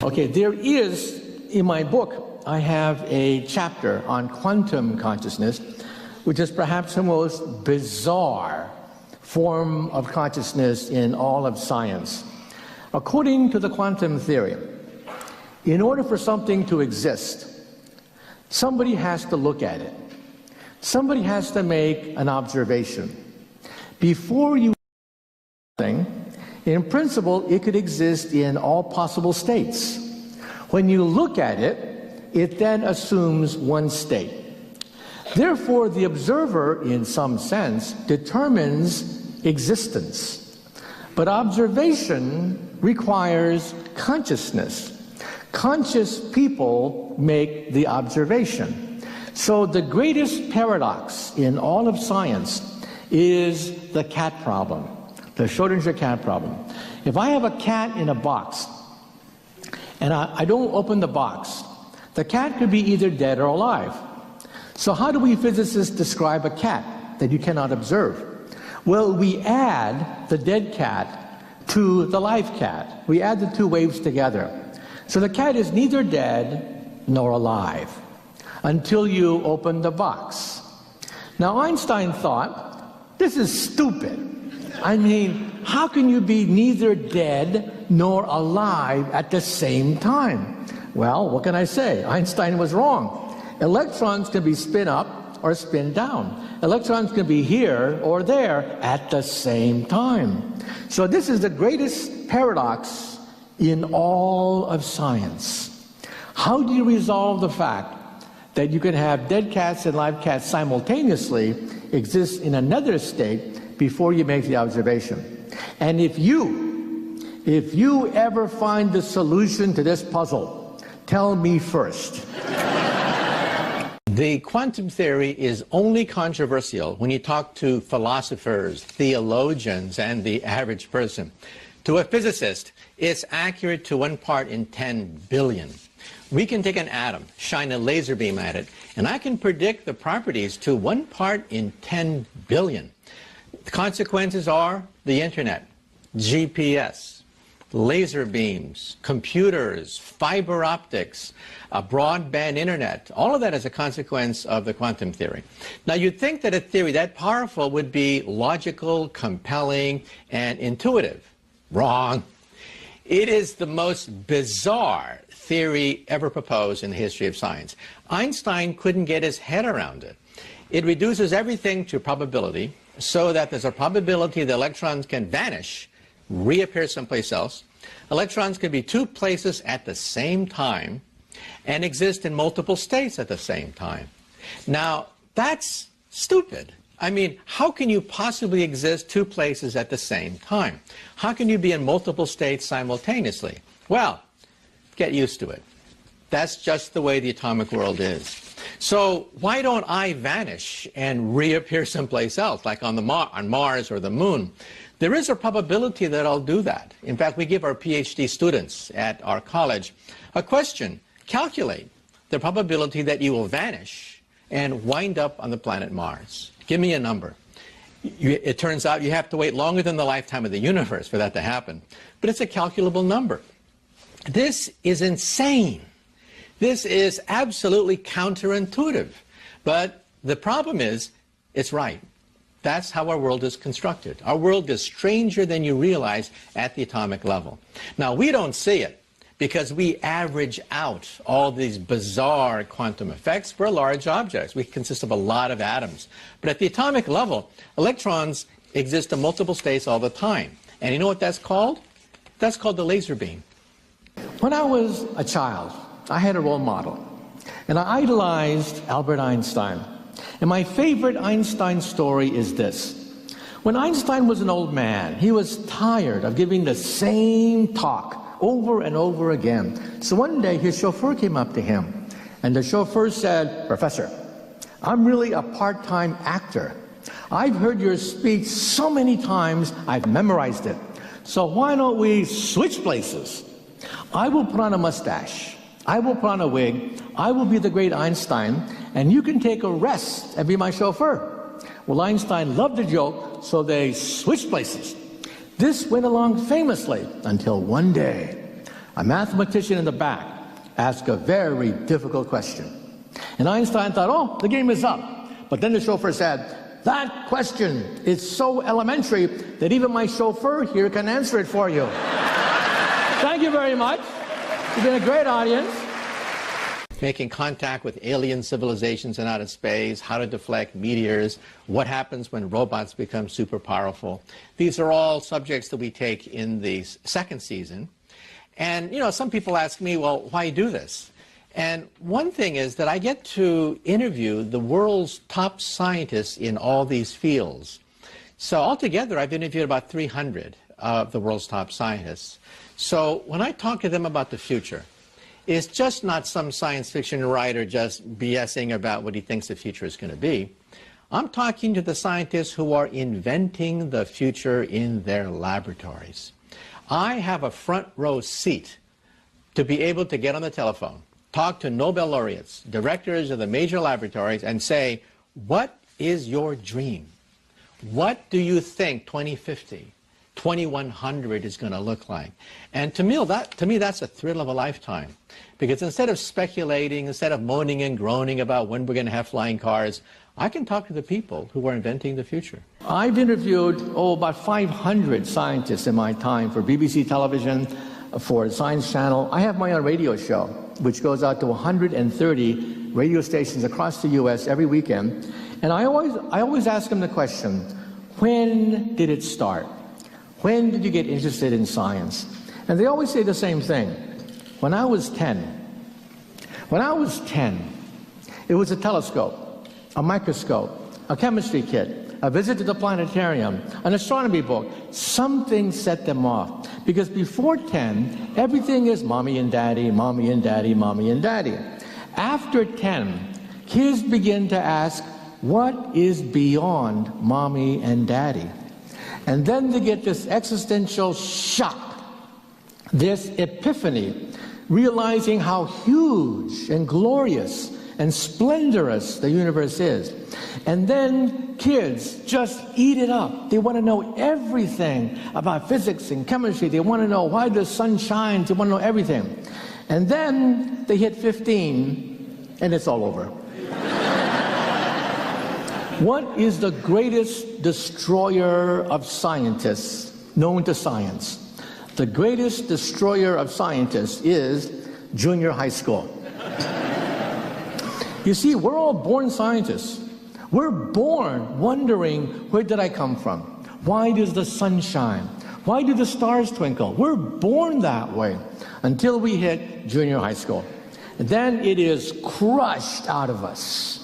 Okay, there is, in my book, I have a chapter on quantum consciousness, which is perhaps the most bizarre form of consciousness in all of science. According to the quantum theory, in order for something to exist, somebody has to look at it. Somebody has to make an observation. Before you think, in principle, it could exist in all possible states. When you look at it, it then assumes one state. Therefore, the observer, in some sense, determines existence. But observation requires consciousness. Conscious people make the observation. So the greatest paradox in all of science is the cat problem, the Schrödinger cat problem. If I have a cat in a box and I don't open the box, the cat could be either dead or alive. So how do we physicists describe a cat that you cannot observe? Well, we add the dead cat to the live cat. We add the two waves together. So the cat is neither dead nor alive until you open the box. Now Einstein thought, this is stupid. I mean, how can you be neither dead nor alive at the same time? Well, what can I say? Einstein was wrong. Electrons can be spin up or spin down. Electrons can be here or there at the same time. So this is the greatest paradox in all of science. How do you resolve the fact that you can have dead cats and live cats simultaneously exist in another state before you make the observation? And if you ever find the solution to this puzzle, tell me first. The quantum theory is only controversial when you talk to philosophers, theologians, and the average person. To a physicist, it's accurate to 1 part in 10 billion. We can take an atom, shine a laser beam at it, and I can predict the properties to 1 part in 10 billion. The consequences are the internet, GPS, laser beams, computers, fiber optics, a broadband internet. All of that is a consequence of the quantum theory. Now, you'd think that a theory that powerful would be logical, compelling, and intuitive. Wrong. It is the most bizarre theory ever proposed in the history of science. Einstein couldn't get his head around it. It reduces everything to probability so that there's a probability that electrons can vanish, reappear someplace else. Electrons can be two places at the same time and exist in multiple states at the same time. Now, that's stupid. I mean, how can you possibly exist two places at the same time? How can you be in multiple states simultaneously? Well, get used to it. That's just the way the atomic world is. So why don't I vanish and reappear someplace else, like on Mars or the Moon? There is a probability that I'll do that. In fact, we give our PhD students at our college a question. Calculate the probability that you will vanish and wind up on the planet Mars. Give me a number. It turns out you have to wait longer than the lifetime of the universe for that to happen. But it's a calculable number. This is insane. This is absolutely counterintuitive. But the problem is, it's right. That's how our world is constructed. Our world is stranger than you realize at the atomic level. Now, we don't see it because we average out all these bizarre quantum effects for large objects. We consist of a lot of atoms. But at the atomic level, electrons exist in multiple states all the time. And you know what that's called? That's called the laser beam. When I was a child, I had a role model, and I idolized Albert Einstein. And my favorite Einstein story is this. When Einstein was an old man, he was tired of giving the same talk over and over again. So one day his chauffeur came up to him, and the chauffeur said, "Professor, I'm really a part-time actor. I've heard your speech so many times, I've memorized it. So why don't we switch places? I will put on a mustache. I will put on a wig. I will be the great Einstein, and you can take a rest and be my chauffeur." Well, Einstein loved the joke, so they switched places. This went along famously until one day, A mathematician in the back asked a very difficult question. And Einstein thought, oh, the game is up. But then the chauffeur said, that question is so elementary that even my chauffeur here can answer it for you. Thank you very much. You've been a great audience. Making contact with alien civilizations in outer space, how to deflect meteors, what happens when robots become super powerful. These are all subjects that we take in the second season. And, you know, some people ask me, well, why do this? And one thing is that I get to interview the world's top scientists in all these fields. So altogether, I've interviewed about 300 of the world's top scientists. So when I talk to them about the future, it's just not some science fiction writer just BSing about what he thinks the future is going to be. I'm talking to the scientists who are inventing the future in their laboratories. I have a front row seat to be able to get on the telephone, talk to Nobel laureates, directors of the major laboratories, and say, what is your dream? What do you think 2050, 2100 is going to look like? And to me, that's a thrill of a lifetime. Because instead of speculating, instead of moaning and groaning about when we're going to have flying cars, I can talk to the people who are inventing the future. I've interviewed, about 500 scientists in my time for BBC television, for Science Channel. I have my own radio show, which goes out to 130 radio stations across the U.S. every weekend. And I always ask them the question, when did it start? When did you get interested in science? And they always say the same thing. When I was 10. When I was 10, it was a telescope, a microscope, a chemistry kit, a visit to the planetarium, an astronomy book. Something set them off. Because before 10, everything is mommy and daddy, mommy and daddy, mommy and daddy. After 10, kids begin to ask, what is beyond mommy and daddy? And then they get this existential shock, this epiphany, realizing how huge and glorious and splendorous the universe is. And then kids just eat it up. They want to know everything about physics and chemistry. They want to know why the sun shines. They want to know everything. And then they hit 15, and it's all over. What is the greatest destroyer of scientists known to science? The greatest destroyer of scientists is junior high school. You see, we're all born scientists. We're born wondering, where did I come from? Why does the sun shine? Why do the stars twinkle? We're born that way until we hit junior high school. And then it is crushed out of us.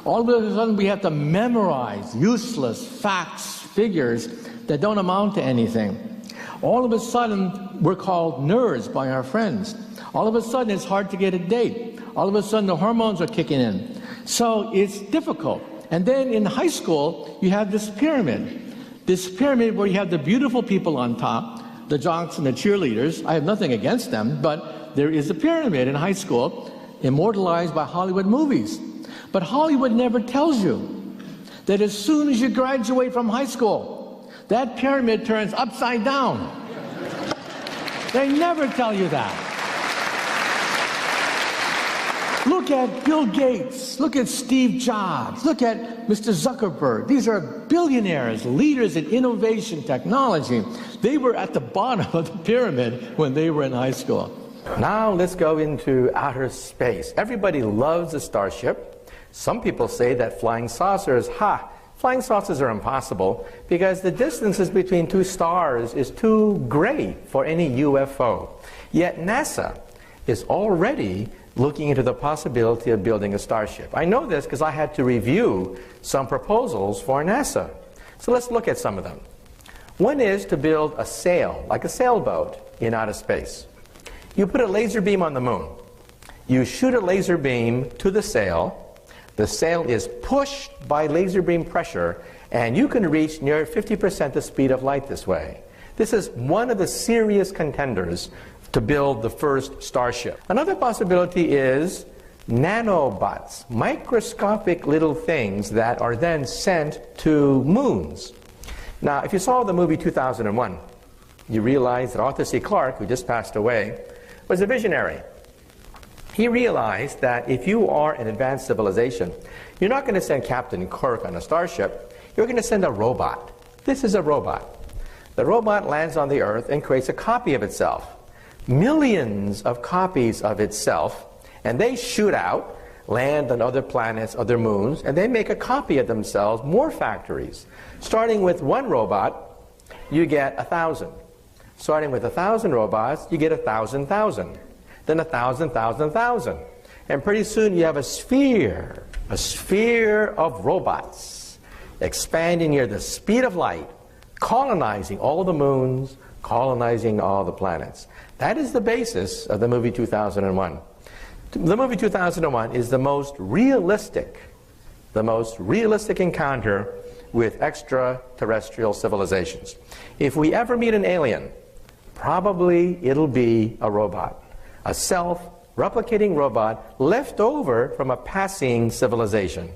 All of a sudden we have to memorize useless facts, figures that don't amount to anything. All of a sudden we're called nerds by our friends. All of a sudden it's hard to get a date. All of a sudden the hormones are kicking in. So it's difficult. And then in high school you have this pyramid. This pyramid where you have the beautiful people on top, the jocks and the cheerleaders. I have nothing against them, but there is a pyramid in high school immortalized by Hollywood movies. But Hollywood never tells you that as soon as you graduate from high school, that pyramid turns upside down. They never tell you that. Look at Bill Gates, look at Steve Jobs, look at Mr. Zuckerberg. These are billionaires, leaders in innovation technology. They were at the bottom of the pyramid when they were in high school. Now let's go into outer space. Everybody loves a starship. Some people say that flying saucers, flying saucers are impossible because the distances between two stars is too great for any UFO. Yet NASA is already looking into the possibility of building a starship. I know this because I had to review some proposals for NASA. So let's look at some of them. One is to build a sail, like a sailboat, in outer space. You put a laser beam on the moon. You shoot a laser beam to the sail. The sail is pushed by laser beam pressure, and you can reach near 50% the speed of light this way. This is one of the serious contenders to build the first starship. Another possibility is nanobots, microscopic little things that are then sent to moons. Now, if you saw the movie 2001, you realize that Arthur C. Clarke, who just passed away, was a visionary. He realized that if you are an advanced civilization, you're not going to send Captain Kirk on a starship, you're going to send a robot. This is a robot. The robot lands on the Earth and creates a copy of itself. Millions of copies of itself, and they shoot out, land on other planets, other moons, and they make a copy of themselves, more factories. Starting with one robot, you get 1,000. Starting with 1,000 robots, you get 1,000,000. Then 1,000,000,000. And pretty soon you have a sphere of robots expanding near the speed of light, colonizing all the moons, colonizing all the planets. That is the basis of the movie 2001. The movie 2001 is the most realistic encounter with extraterrestrial civilizations. If we ever meet an alien, probably it'll be a robot, a self-replicating robot left over from a passing civilization.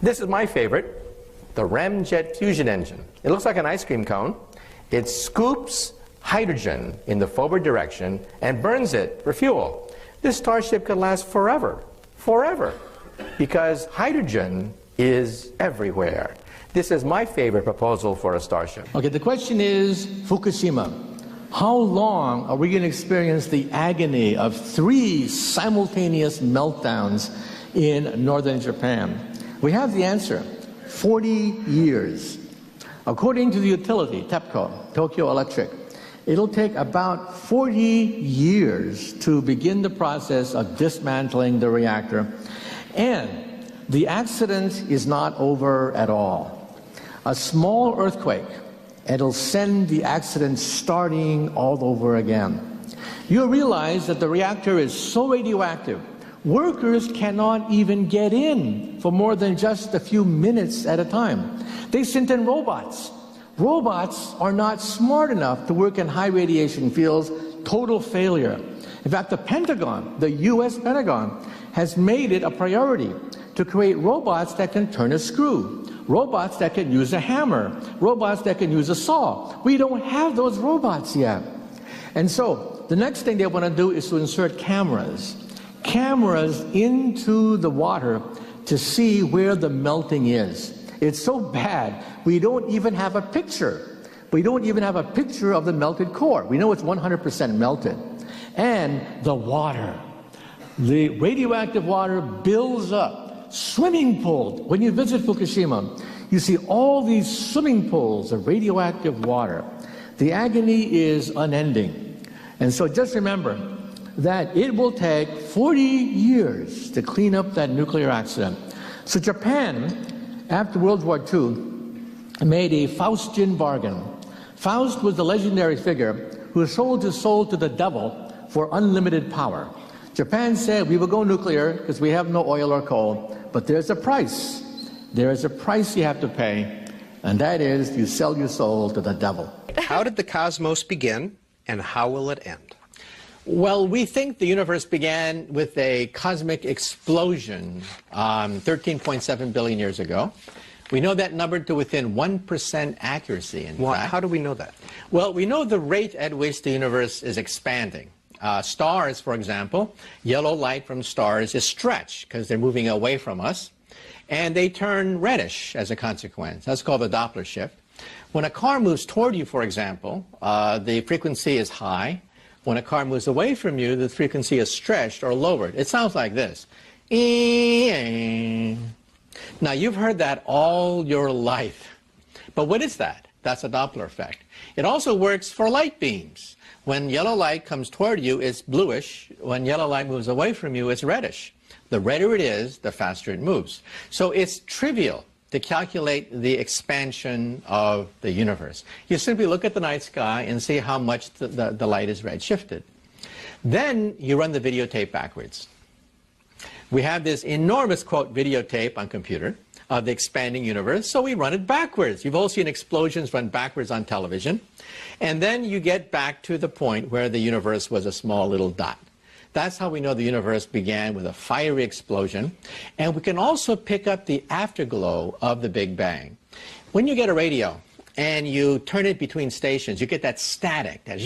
This is my favorite, the ramjet fusion engine. It looks like an ice cream cone. It scoops hydrogen in the forward direction and burns it for fuel. This starship could last forever, because hydrogen is everywhere. This is my favorite proposal for a starship. Okay, the question is Fukushima. How long are we going to experience the agony of 3 simultaneous meltdowns in northern Japan? We have the answer, 40 years. According to the utility, TEPCO, Tokyo Electric, it'll take about 40 years to begin the process of dismantling the reactor. And the accident is not over at all. A small earthquake, it'll send the accident starting all over again. You'll realize that the reactor is so radioactive, workers cannot even get in for more than just a few minutes at a time. They sent in robots. Robots are not smart enough to work in high radiation fields, total failure. In fact, the Pentagon, the US Pentagon, has made it a priority to create robots that can turn a screw, robots that can use a hammer, robots that can use a saw. We don't have those robots yet. And so the next thing they want to do is to insert cameras into the water to see where the melting is. It's so bad, we don't even have a picture. We don't even have a picture of the melted core. We know it's 100% melted. And the water, the radioactive water builds up. Swimming pools. When you visit Fukushima, you see all these swimming pools of radioactive water. The agony is unending. And so just remember that it will take 40 years to clean up that nuclear accident. So Japan, after World War II, made a Faustian bargain. Faust was the legendary figure who sold his soul to the devil for unlimited power. Japan said, we will go nuclear because we have no oil or coal, but there's a price. There is a price you have to pay, and that is you sell your soul to the devil. How did the cosmos begin, and how will it end? Well, we think the universe began with a cosmic explosion 13.7 billion years ago. We know that number to within 1% accuracy, in fact. How do we know that? Well, we know the rate at which the universe is expanding. Stars, for example, yellow light from stars is stretched because they're moving away from us, and they turn reddish as a consequence. That's called the Doppler shift. When a car moves toward you, for example, the frequency is high. When a car moves away from you, the frequency is stretched or lowered. It sounds like this. Now, you've heard that all your life. But what is that? That's a Doppler effect. It also works for light beams. When yellow light comes toward you, it's bluish. When yellow light moves away from you, it's reddish. The redder it is, the faster it moves. So it's trivial to calculate the expansion of the universe. You simply look at the night sky and see how much the light is redshifted. Then you run the videotape backwards. We have this enormous, quote, videotape on computer of the expanding universe, so we run it backwards. You've all seen explosions run backwards on television. And then you get back to the point where the universe was a small little dot. That's how we know the universe began, with a fiery explosion. And we can also pick up the afterglow of the Big Bang. When you get a radio and you turn it between stations, you get that static, that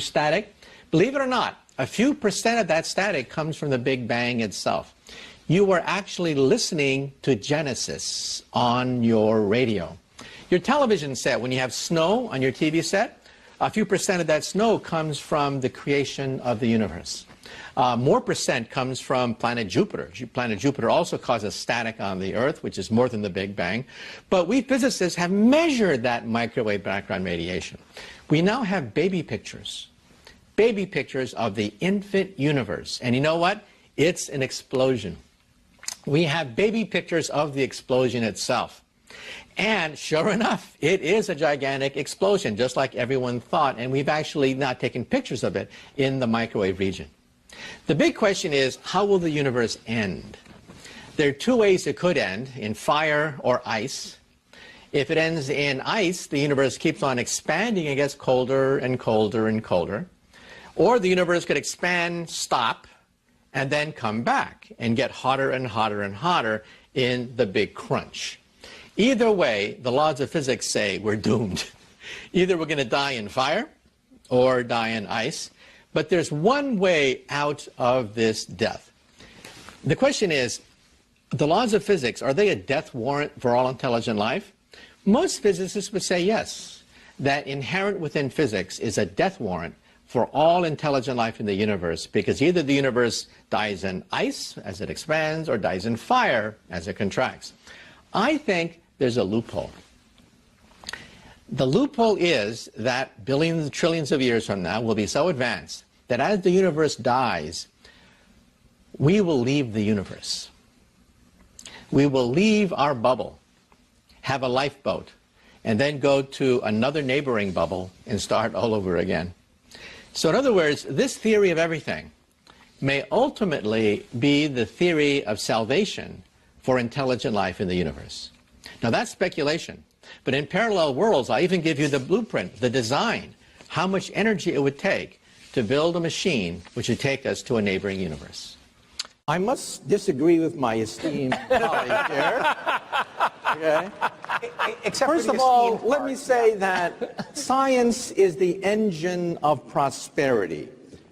static. Believe it or not, a few percent of that static comes from the Big Bang itself. You were actually listening to Genesis on your radio. Your television set, when you have snow on your TV set, a few percent of that snow comes from the creation of the universe. More percent comes from planet Jupiter. Planet Jupiter also causes static on the Earth, which is more than the Big Bang. But we physicists have measured that microwave background radiation. We now have baby pictures of the infant universe. And you know what? It's an explosion. We have baby pictures of the explosion itself. And sure enough, it is a gigantic explosion, just like everyone thought. And we've actually not taken pictures of it in the microwave region. The big question is, how will the universe end? There are two ways it could end, in fire or ice. If it ends in ice, the universe keeps on expanding and gets colder and colder and colder. Or the universe could expand, stop, and then come back and get hotter and hotter and hotter in the big crunch. Either way, the laws of physics say we're doomed. Either we're going to die in fire or die in ice. But there's one way out of this death. The question is, the laws of physics, are they a death warrant for all intelligent life? Most physicists would say yes, that inherent within physics is a death warrant for all intelligent life in the universe, because either the universe dies in ice as it expands or dies in fire as it contracts. I think there's a loophole. The loophole is that billions, trillions of years from now we'll be so advanced that as the universe dies, we will leave the universe. We will leave our bubble, have a lifeboat, and then go to another neighboring bubble and start all over again. So in other words, this theory of everything may ultimately be the theory of salvation for intelligent life in the universe. Now that's speculation, but in parallel worlds, I even give you the blueprint, the design, how much energy it would take to build a machine which would take us to a neighboring universe. I must disagree with my esteemed colleague here. Okay? Except First for the of all, esteemed let part. me say that science is the engine of prosperity.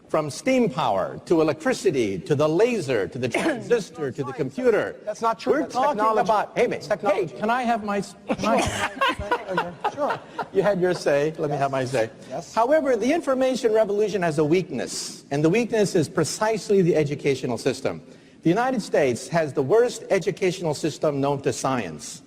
From steam power to electricity to the laser to the transistor to the computer. That's not true. We're That's talking technology. about, hey, Technology. can I have my say? Okay, sure. You had your say. Let me have my say. Yes. However, the information revolution has a weakness, and the weakness is precisely the educational system. The United States has the worst educational system known to science.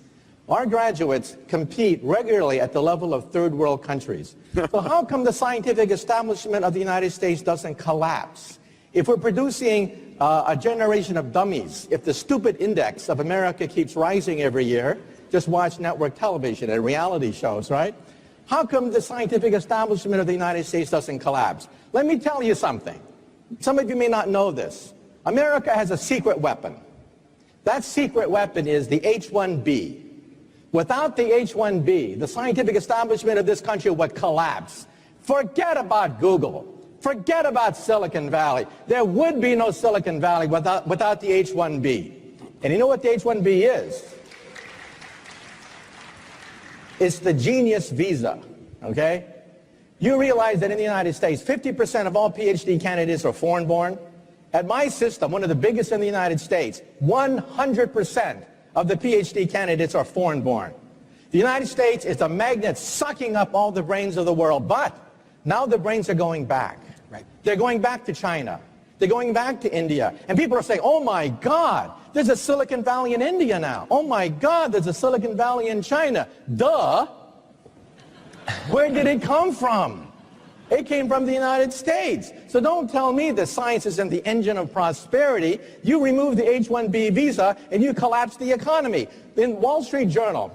Our graduates compete regularly at the level of third world countries. So how come the scientific establishment of the United States doesn't collapse? If we're producing a generation of dummies, if the stupid index of America keeps rising every year, just watch network television and reality shows, right? How come the scientific establishment of the United States doesn't collapse? Let me tell you something. Some of you may not know this. America has a secret weapon. That secret weapon is the H-1B. Without the H-1B, the scientific establishment of this country would collapse. Forget about Google. Forget about Silicon Valley. There would be no Silicon Valley without the H-1B. And you know what the H-1B is? It's the genius visa, okay? You realize that in the United States, 50% of all PhD candidates are foreign-born? At my system, one of the biggest in the United States, 100% of the PhD candidates are foreign-born. The United States is a magnet sucking up all the brains of the world, but now the brains are going back. Right. They're going back to China. They're going back to India. And people are saying, oh my God, there's a Silicon Valley in India now. Oh my God, there's a Silicon Valley in China. Duh. Where did it come from? It came from the United States. So don't tell me that science isn't the engine of prosperity. You remove the H-1B visa and you collapse the economy. In Wall Street Journal,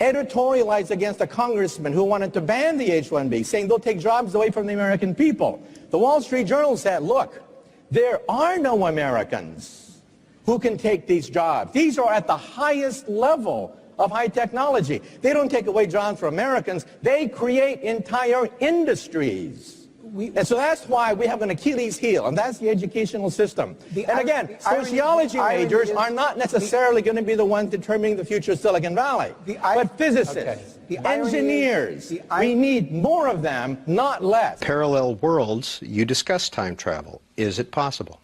editorialized against a congressman who wanted to ban the H-1B, saying they'll take jobs away from the American people. The Wall Street Journal said, look, there are no Americans who can take these jobs. These are at the highest level of high technology. They don't take away jobs from Americans. They create entire industries. And so that's why we have an Achilles heel, and that's the educational system. And again, sociology majors are not necessarily going to be the ones determining the future of Silicon Valley, but physicists, engineers. We need more of them, not less. Parallel worlds, you discussed time travel. Is it possible?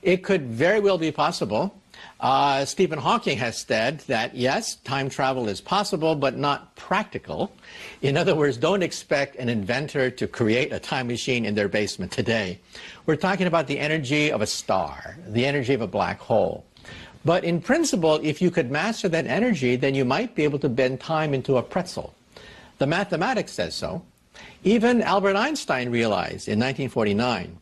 It could very well be possible. Stephen Hawking has said that, yes, time travel is possible, but not practical. In other words, don't expect an inventor to create a time machine in their basement today. We're talking about the energy of a star, the energy of a black hole. But in principle, if you could master that energy, then you might be able to bend time into a pretzel. The mathematics says so. Even Albert Einstein realized in 1949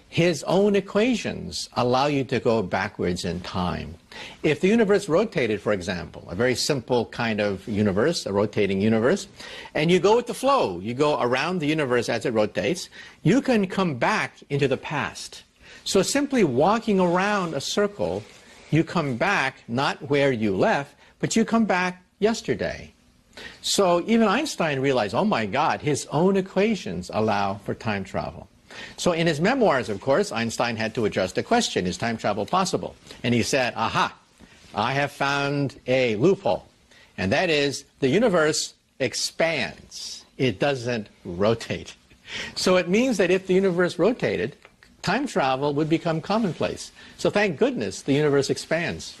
his own equations allow you to go backwards in time. If the universe rotated, for example, a very simple kind of universe, a rotating universe, and you go with the flow, you go around the universe as it rotates, you can come back into the past. So simply walking around a circle, you come back not where you left, but you come back yesterday. So even Einstein realized, oh my God, his own equations allow for time travel. So in his memoirs, of course, Einstein had to address the question, is time travel possible? And he said, aha, I have found a loophole. And that is, the universe expands. It doesn't rotate. So it means that if the universe rotated, time travel would become commonplace. So thank goodness the universe expands.